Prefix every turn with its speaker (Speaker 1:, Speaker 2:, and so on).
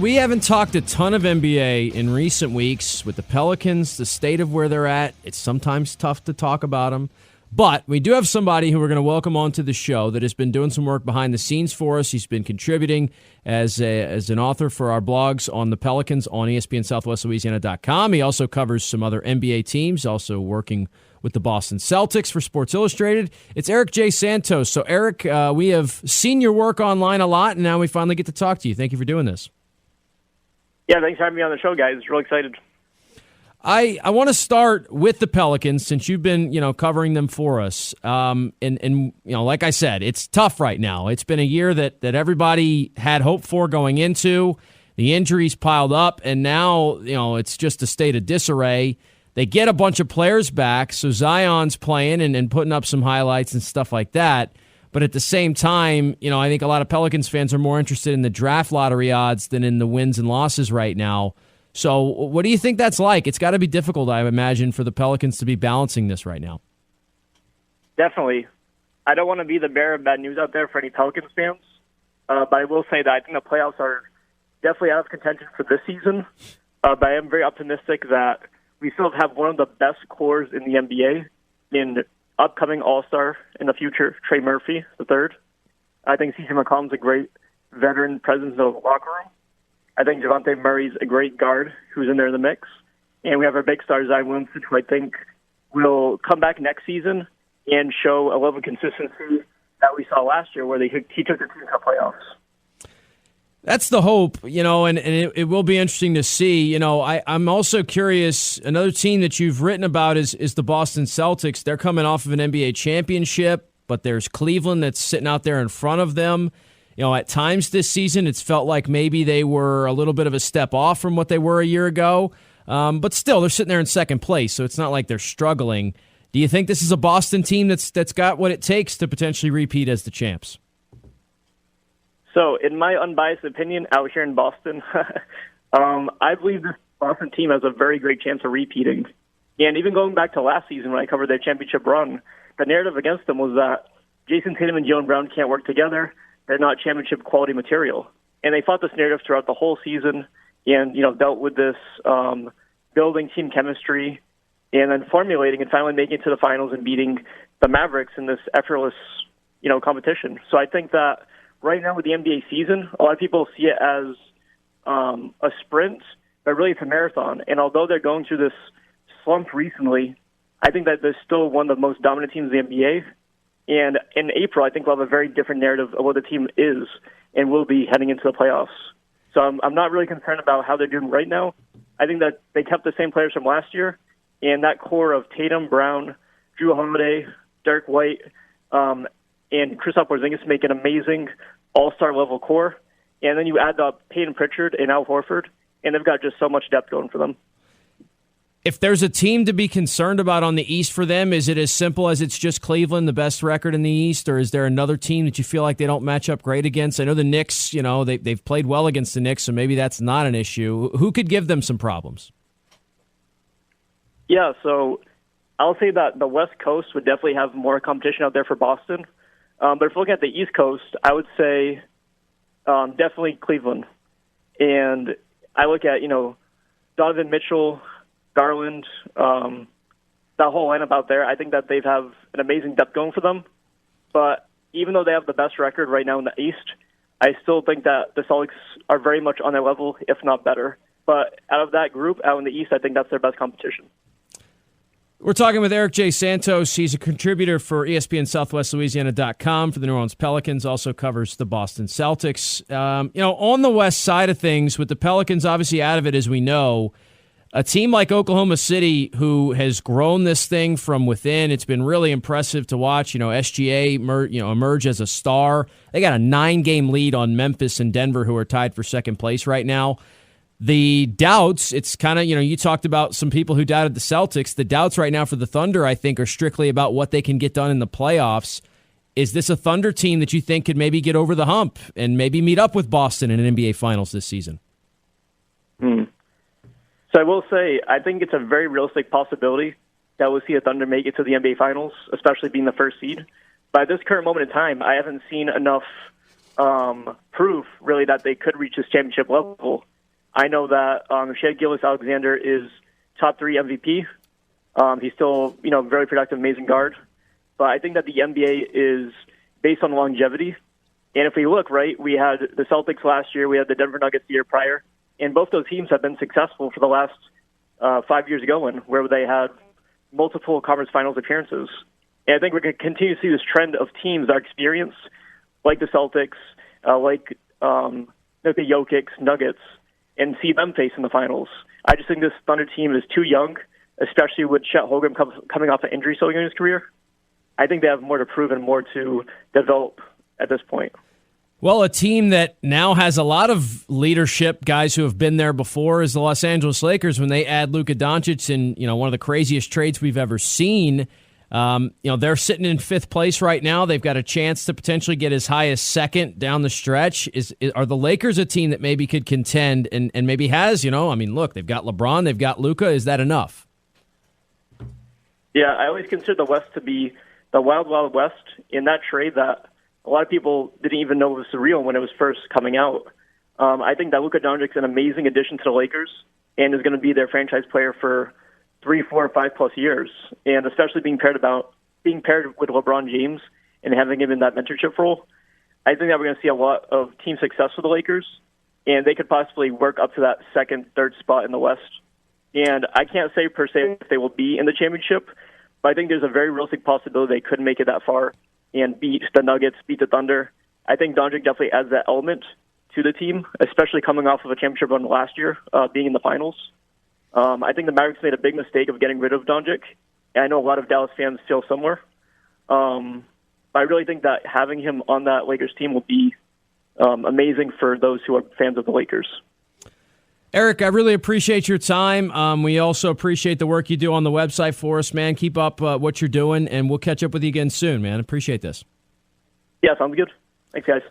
Speaker 1: We haven't talked a ton of NBA in recent weeks. With the Pelicans, the state of where they're at, it's sometimes tough to talk about them. But we do have somebody who we're going to welcome onto the show that has been doing some work behind the scenes for us. He's been contributing as an author for our blogs on the Pelicans on ESPN SouthwestLouisiana.com. He also covers some other NBA teams, also working with the Boston Celtics for Sports Illustrated. It's Eric J. Santos. So, Eric, we have seen your work online a lot, and now we finally get to talk to you. Thank you for doing this.
Speaker 2: Yeah, thanks for having me on the show, guys. Really excited.
Speaker 1: I want to start with the Pelicans since you've been, covering them for us. And like I said, it's tough right now. It's been a year that everybody had hope for going into. The injuries piled up, and now, it's just a state of disarray. They get a bunch of players back, so Zion's playing and putting up some highlights and stuff like that. But at the same time, I think a lot of Pelicans fans are more interested in the draft lottery odds than in the wins and losses right now. So what do you think that's like? It's got to be difficult, I imagine, for the Pelicans to be balancing this right now.
Speaker 2: Definitely. I don't want to be the bearer of bad news out there for any Pelicans fans, but I will say that I think the playoffs are definitely out of contention for this season. But I am very optimistic that we still have one of the best cores in the NBA in upcoming All-Star in the future, Trey Murphy, the third. I think C.J. McCollum's a great veteran presence in the locker room. I think Javonte Murray's a great guard who's in there in the mix. And we have our big star, Zion Williamson, who I think will come back next season and show a level of consistency that we saw last year where he took the team to the playoffs.
Speaker 1: That's the hope, and it will be interesting to see. I'm also curious, another team that you've written about is the Boston Celtics. They're coming off of an NBA championship, but there's Cleveland that's sitting out there in front of them. At times this season, it's felt like maybe they were a little bit of a step off from what they were a year ago. But still, they're sitting there in second place, so it's not like they're struggling. Do you think this is a Boston team that's got what it takes to potentially repeat as the champs?
Speaker 2: So, in my unbiased opinion, out here in Boston, I believe this Boston team has a very great chance of repeating. And even going back to last season when I covered their championship run, the narrative against them was that Jason Tatum and Jaylen Brown can't work together. They're not championship quality material. And they fought this narrative throughout the whole season and, dealt with this building team chemistry and then formulating and finally making it to the finals and beating the Mavericks in this effortless, competition. So I think that right now with the NBA season, a lot of people see it as a sprint, but really it's a marathon. And although they're going through this slump recently, I think that they're still one of the most dominant teams in the NBA. And in April, I think we'll have a very different narrative of what the team is and will be heading into the playoffs. So I'm not really concerned about how they're doing right now. I think that they kept the same players from last year, and that core of Tatum, Brown, Drew Holiday, Derek White, and Kristaps Porzingis make an amazing all-star level core. And then you add up Peyton Pritchard and Al Horford, and they've got just so much depth going for them.
Speaker 1: If there's a team to be concerned about on the East for them, is it as simple as it's just Cleveland, the best record in the East, or is there another team that you feel like they don't match up great against? I know the Knicks, they've played well against the Knicks, so maybe that's not an issue. Who could give them some problems?
Speaker 2: Yeah, so I'll say that the West Coast would definitely have more competition out there for Boston. But if we're looking at the East Coast, I would say definitely Cleveland. And I look at, Donovan Mitchell, Garland, that whole lineup out there, I think that they have an amazing depth going for them. But even though they have the best record right now in the East, I still think that the Celtics are very much on their level, if not better. But out of that group, out in the East, I think that's their best competition.
Speaker 1: We're talking with Eric J. Santos. He's a contributor for ESPN SouthwestLouisiana.com for the New Orleans Pelicans, also covers the Boston Celtics. On the west side of things, with the Pelicans obviously out of it, as we know, a team like Oklahoma City, who has grown this thing from within, it's been really impressive to watch. SGA emerge as a star. They got a 9-game lead on Memphis and Denver, who are tied for second place right now. The doubts, it's kind of, you talked about some people who doubted the Celtics. The doubts right now for the Thunder, I think, are strictly about what they can get done in the playoffs. Is this a Thunder team that you think could maybe get over the hump and maybe meet up with Boston in an NBA Finals this season?
Speaker 2: So I will say, I think it's a very realistic possibility that we'll see a Thunder make it to the NBA Finals, especially being the first seed. But at this current moment in time, I haven't seen enough proof, really, that they could reach this championship level. I know that Shea Gilgeous-Alexander is top 3 MVP. He's still, very productive, amazing guard. But I think that the NBA is based on longevity. And if we look, right, we had the Celtics last year, we had the Denver Nuggets the year prior, and both those teams have been successful for the last 5 years going, where they had multiple conference finals appearances. And I think we're going to continue to see this trend of teams that are experienced, like the Celtics, like the Jokic, Nuggets, and see them face in the finals. I just think this Thunder team is too young, especially with Chet Holmgren coming off an injury so young in his career. I think they have more to prove and more to develop at this point.
Speaker 1: Well, a team that now has a lot of leadership, guys who have been there before, is the Los Angeles Lakers. When they add Luka Doncic in, one of the craziest trades we've ever seen, they're sitting in 5th place right now. They've got a chance to potentially get as high as 2nd down the stretch. Are the Lakers a team that maybe could contend and maybe has, look, they've got LeBron, they've got Luka. Is that enough?
Speaker 2: Yeah, I always consider the West to be the wild, wild West. In that trade that a lot of people didn't even know was surreal when it was first coming out. I think that Luka Doncic is an amazing addition to the Lakers and is going to be their franchise player for 3, 4, 5+ years. And especially being paired with LeBron James and having him in that mentorship role, I think that we're going to see a lot of team success for the Lakers, and they could possibly work up to that 2nd, 3rd spot in the West. And I can't say per se if they will be in the championship, but I think there's a very realistic possibility they could make it that far and beat the Nuggets, beat the Thunder. I think Doncic definitely adds that element to the team, especially coming off of a championship run last year, being in the finals. I think the Mavericks made a big mistake of getting rid of Doncic, and I know a lot of Dallas fans feel similar. But I really think that having him on that Lakers team will be amazing for those who are fans of the Lakers.
Speaker 1: Eric, I really appreciate your time. We also appreciate the work you do on the website for us, man. Keep up what you're doing, and we'll catch up with you again soon, man. Appreciate this.
Speaker 2: Yeah, sounds good. Thanks, guys.